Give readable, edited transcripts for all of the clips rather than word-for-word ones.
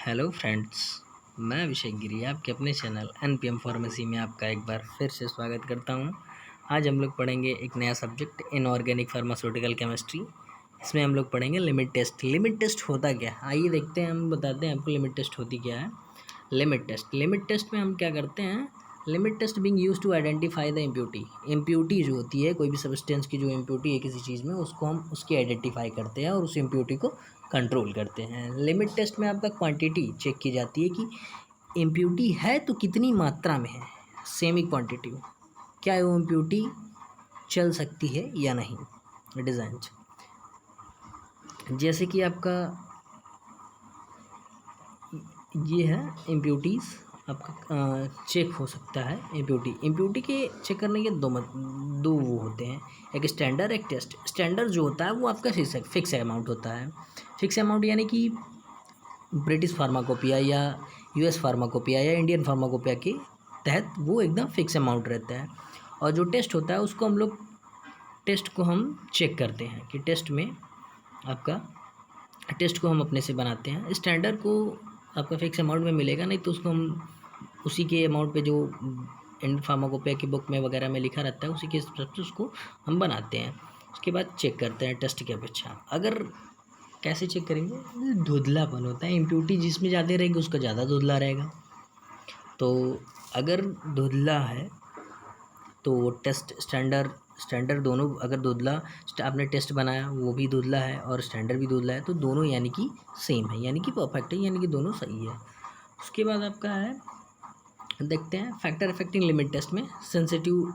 Hello friends, मैं अभिषेक गिरी आपके अपने चैनल एनपीएम फार्मेसी में आपका एक बार फिर से स्वागत करता हूं। आज हम लोग पढ़ेंगे एक नया सब्जेक्ट इनऑर्गेनिक फार्मास्यूटिकल केमिस्ट्री। इसमें हम लोग पढ़ेंगे लिमिट टेस्ट। लिमिट टेस्ट होता क्या है, आइए देखते हैं। हम बताते हैं आपको लिमिट टेस्ट होती क्या है। लिमिट टेस्ट में हम क्या करते हैं, limit test being used to identify the impurity जो होती है, कोई भी सब्सटेंस की जो इम्प्यूटी है किसी चीज़ में, उसको हम उसकी आइडेंटिफाई करते हैं और उस इम्प्यूटी को कंट्रोल करते हैं। लिमिट टेस्ट में आपका क्वांटिटी चेक की जाती है कि इम्प्यूटी है तो कितनी मात्रा में है, सेमी क्वांटिटी में, क्या वो इम्प्यूटी चल सकती है या नहीं। डिज़ाइन जैसे कि आपका ये है इम्प्यूटीज़, आपका चेक हो सकता है। इम्प्यूटी के चेक करने के दो वो होते हैं, एक स्टैंडर्ड एक टेस्ट। स्टैंडर्ड जो होता है वो आपका फिक्स अमाउंट होता है। फिक्स अमाउंट यानी कि ब्रिटिश फार्माकोपिया या यूएस फार्माकोपिया या इंडियन फार्माकोपिया के तहत वो एकदम फिक्स अमाउंट रहता है। और जो टेस्ट होता है उसको हम चेक करते हैं कि टेस्ट में आपका टेस्ट को हम अपने से बनाते हैं। स्टैंडर्ड को आपका फिक्स अमाउंट में मिलेगा नहीं, तो उसको हम उसी के अमाउंट पे जो इंडियन फार्माकोपिया की बुक में वगैरह में लिखा रहता है उसी के हिसाब से उसको हम बनाते हैं। उसके बाद चेक करते हैं टेस्ट की अपेक्षा। अगर कैसे चेक करेंगे, धुंधलापन होता है, इम्प्यूटी जिसमें ज़्यादा रहेगी उसका ज़्यादा धुंधला रहेगा। तो अगर धुंधला है तो टेस्ट स्टैंडर्ड दोनों, अगर धुंधला आपने टेस्ट बनाया वो भी धुंधला है और स्टैंडर्ड भी धुंधला है, तो दोनों यानी कि सेम है, यानी कि परफेक्ट है, यानी कि दोनों सही है। उसके बाद आपका है, देखते हैं फैक्टर अफेक्टिंग लिमिट टेस्ट में sensitive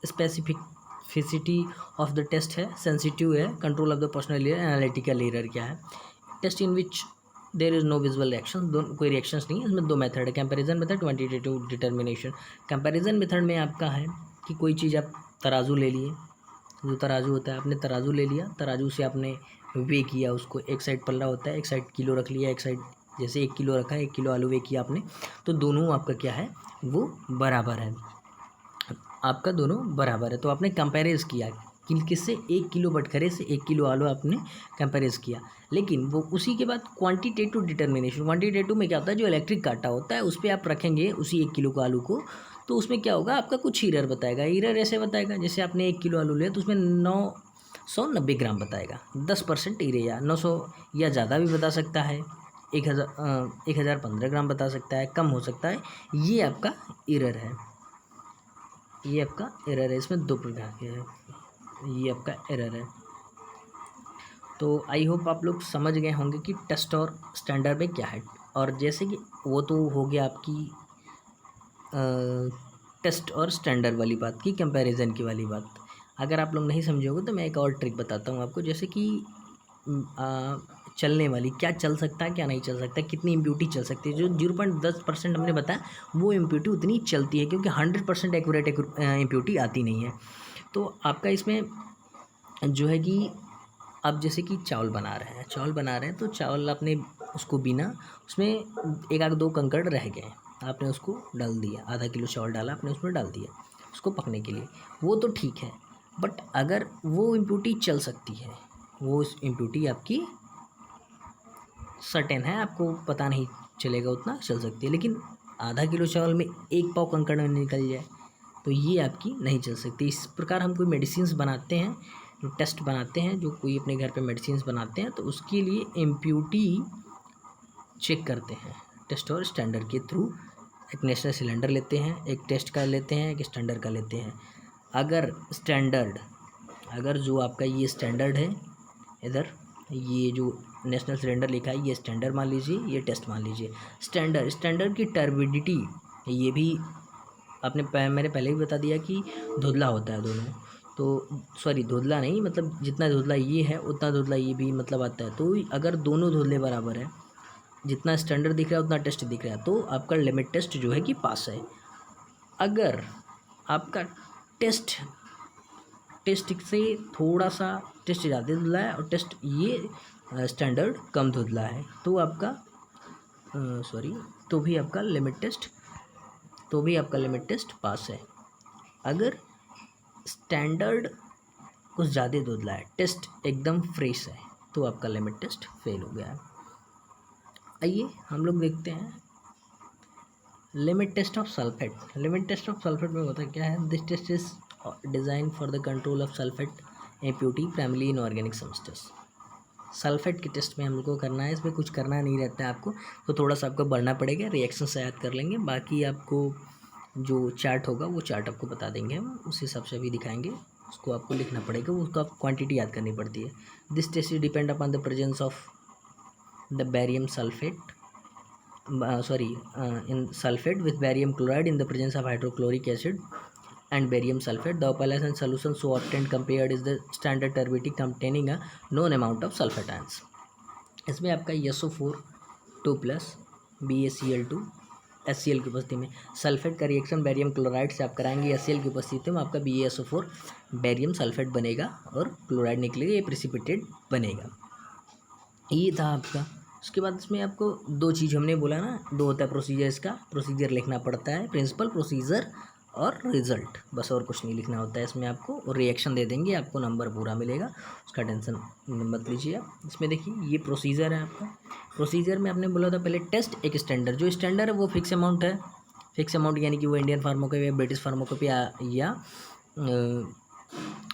specificity of the test है, सेंसिटिव है, control of the personal error, analytical error क्या है। Test in which there is no visual reaction, कोई रिएक्शंस नहीं है। इसमें दो मेथड है, comparison method, quantitative determination. Comparison method में आपका है कि कोई चीज़ आप तराजू ले लिए, जो तराजू होता है आपने तराजू ले लिया, तराजू से आपने वे किया उसको, एक साइड पल्ला होता है, एक साइड किलो रख लिया, एक साइड जैसे 1 किलो रखा है, 1 किलो आलू वे किया आपने, तो दोनों आपका क्या है, वो बराबर है, आपका दोनों बराबर है। तो आपने कंपेरेज किया कि किससे, 1 किलो बटखरे से 1 किलो आलू आपने कंपेरेज किया। लेकिन वो उसी के बाद क्वांटिटेटिव डिटर्मिनेशन, क्वांटिटेटिव में क्या होता है, जो इलेक्ट्रिक काटा होता है उस पर आप रखेंगे उसी 1 किलो को आलू को, तो उसमें क्या होगा, आपका कुछ एरर बताएगा। एरर ऐसे बताएगा, जैसे आपने 1 किलो आलू लिया तो उसमें 990 ग्राम बताएगा, 10% एरर, या 900 या ज़्यादा भी बता सकता है, 1015 ग्राम बता सकता है, कम हो सकता है। ये आपका एरर है, ये आपका एरर है। इसमें 2 प्रकार के हैं, ये आपका एरर है। तो आई होप आप लोग समझ गए होंगे कि टेस्ट और स्टैंडर्ड में क्या है। और जैसे कि वो तो हो गया आपकी टेस्ट और स्टैंडर्ड वाली बात की, कंपैरिजन की वाली बात। अगर आप लोग नहीं समझे होगे तो मैं एक और ट्रिक बताता हूँ आपको, जैसे कि चलने वाली, क्या चल सकता है क्या नहीं चल सकता, कितनी इम्प्यूटी चल सकती है। जो 0.10% हमने बताया वो इम्प्यूटी उतनी चलती है, क्योंकि 100% एक्यूरेट इम्प्यूटी आती नहीं है। तो आपका इसमें जो है कि आप जैसे कि चावल बना रहे हैं तो चावल आपने उसको बिना, उसमें एक आध दो कंकड़ रह गए, आपने उसको डाल दिया, आधा किलो चावल डाला आपने उसमें डाल दिया उसको पकने के लिए, वो तो ठीक है। बट अगर वो इम्प्यूटी चल सकती है, वो इम्प्यूटी आपकी सर्टेन है, आपको पता नहीं चलेगा, उतना चल सकती है। लेकिन आधा किलो चावल में 1 पाव कंकड़ में निकल जाए तो ये आपकी नहीं चल सकती। इस प्रकार हम कोई मेडिसिन्स बनाते हैं, जो टेस्ट बनाते हैं, जो कोई अपने घर पे मेडिसिन्स बनाते हैं, तो उसके लिए इम्प्यूटी चेक करते हैं टेस्ट और स्टैंडर्ड के थ्रू। एक नेशनल सिलेंडर लेते हैं, एक टेस्ट का लेते हैं, एक स्टैंडर्ड का लेते हैं। अगर जो आपका ये स्टैंडर्ड है, इधर ये जो नेशनल सिलेंडर लिखा है ये स्टैंडर्ड मान लीजिए, ये टेस्ट मान लीजिए। स्टैंडर्ड की टर्बिडिटी, ये भी मैंने पहले भी बता दिया कि धुंधला होता है दोनों, तो सॉरी धुंधला नहीं, मतलब जितना धुंधला ये है उतना धुंधला ये भी मतलब आता है। तो अगर दोनों धुंधले बराबर है, जितना स्टैंडर्ड दिख रहा है उतना टेस्ट दिख रहा है, तो आपका लिमिट टेस्ट जो है कि पास है। अगर आपका टेस्ट से थोड़ा सा टेस्ट ज़्यादा धुंधला है और टेस्ट ये स्टैंडर्ड कम धुंधला है, तो आपका तो भी आपका लिमिट टेस्ट पास है। अगर स्टैंडर्ड कुछ ज़्यादा धुंधला है, टेस्ट एकदम फ्रेश है, तो आपका लिमिट टेस्ट फेल हो गया है। आइए हम लोग देखते हैं limit test of sulphate. Limit test of sulphate में होता क्या है? This test is design for the control of sulphate impurity primary inorganic substance. Sulphate के टेस्ट में हम लोग को करना है, इसमें कुछ करना नहीं रहता है आपको, तो थोड़ा सा आपको बढ़ना पड़ेगा, रिएक्शन से याद कर लेंगे, बाकी आपको जो चार्ट होगा वो चार्ट आपको बता देंगे हम, उस हिसाब से भी दिखाएंगे, उसको आपको लिखना पड़ेगा, उसको आप क्वांटिटी याद करनी पड़ती है। This test is depend upon the presence of the barium sulphate in sulfate with barium chloride in the presence of hydrochloric acid and barium sulfate. The opalescent solution so obtained compared is the standard turbidity containing a known amount of sulfate ions. इसमें आपका SO4 2+ BaCl2 HCl की उपस्थिति में sulphate का reaction barium chloride से आप कराएंगे, HCl की उपस्थिति में आपका BaSO4 बैरियम सल्फेट बनेगा और क्लोराइड निकलेगा, ये प्रेसिपिटेट बनेगा। ये था आपका। उसके बाद इसमें आपको दो चीज़ हमने बोला ना, दो होता है प्रोसीजर, इसका प्रोसीजर लिखना पड़ता है, प्रिंसिपल प्रोसीजर और रिजल्ट, बस और कुछ नहीं लिखना होता है इसमें आपको, और रिएक्शन दे देंगे आपको, नंबर पूरा मिलेगा, उसका टेंशन मत लीजिए आप। इसमें देखिए ये प्रोसीजर है आपका। प्रोसीजर में आपने बोला था पहले टेस्ट एक स्टैंडर्ड, जो स्टैंडर्ड है वो फिक्स अमाउंट है, फिक्स अमाउंट यानी कि वो इंडियन फार्माकोपिया, ब्रिटिश फार्माकोपिया या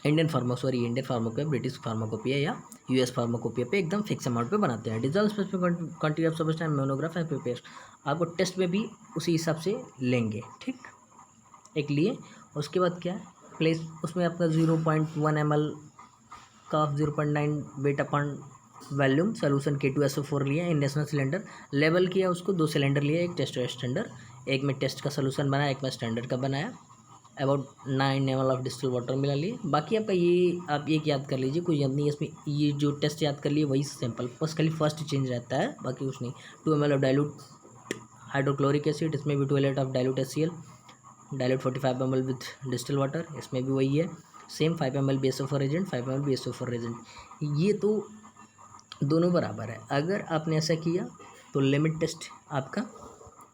इंडियन फार्माकोपिया, ब्रिटिश फार्माकोपिया या यूएस फार्माकोपिया पे एकदम फिक्स अमाउंट पे बनाते हैं। Dissolve specific quantity of substance monograph and prepare, आपको टेस्ट में भी उसी हिसाब से लेंगे, ठीक, एक लिए। उसके बाद क्या है, प्लेस उसमें आपका 0.1 ml का 0.9 weight upon volume solution K2SO4 लिया, इंडक्शन सिलेंडर लेवल किया, उसको 2 सिलेंडर लिया, एक टेस्ट और स्टैंडर्ड, एक में टेस्ट का सोल्यूशन बनाया, एक में स्टैंडर्ड का बनाया, about 9 ml of distil water मिला लिए। बाकी आपका ये आप एक याद कर लीजिए, कोई याद नहीं है इसमें, ये जो टेस्ट याद कर लिए वही सिंपल, बस खाली फर्स्ट चेंज रहता है, बाकी कुछ नहीं। 2 ml of dilute hydrochloric acid, इसमें भी 12 of dilute HCl, dilute 45 ml with distil water, इसमें भी वही है same, 5 ml BaSO4 agent, 5 ml BaSO4 agent, ये तो दोनों बराबर है। अगर आपने ऐसा किया तो लिमिट टेस्ट आपका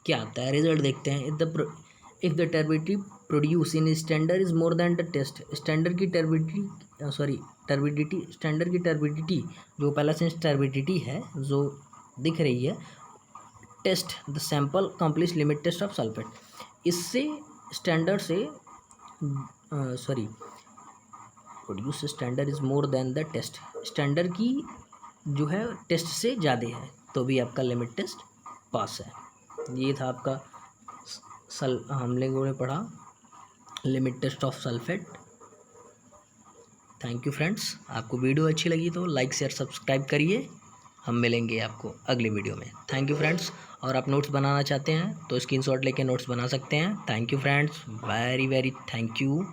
क्या आता है, रिजल्ट देखते हैं। If the turbidity produce in standard is more than the test, standard की टर्बिडिटी जो पहला से टर्बिडिटी है जो दिख रही है, test the sample complete limit test of sulphate, इससे स्टैंडर्ड से produce standard is more than the test, standard की जो है टेस्ट से ज़्यादा है तो भी आपका लिमिट टेस्ट पास है। ये था आपका हम लोगों ने पढ़ा limit test of sulphate. Thank you friends, आपको वीडियो अच्छी लगी तो लाइक शेयर सब्सक्राइब करिए, हम मिलेंगे आपको अगली वीडियो में। थैंक यू फ्रेंड्स, और आप नोट्स बनाना चाहते हैं तो स्क्रीनशॉट लेके नोट्स बना सकते हैं। Thank you friends, very very thank you.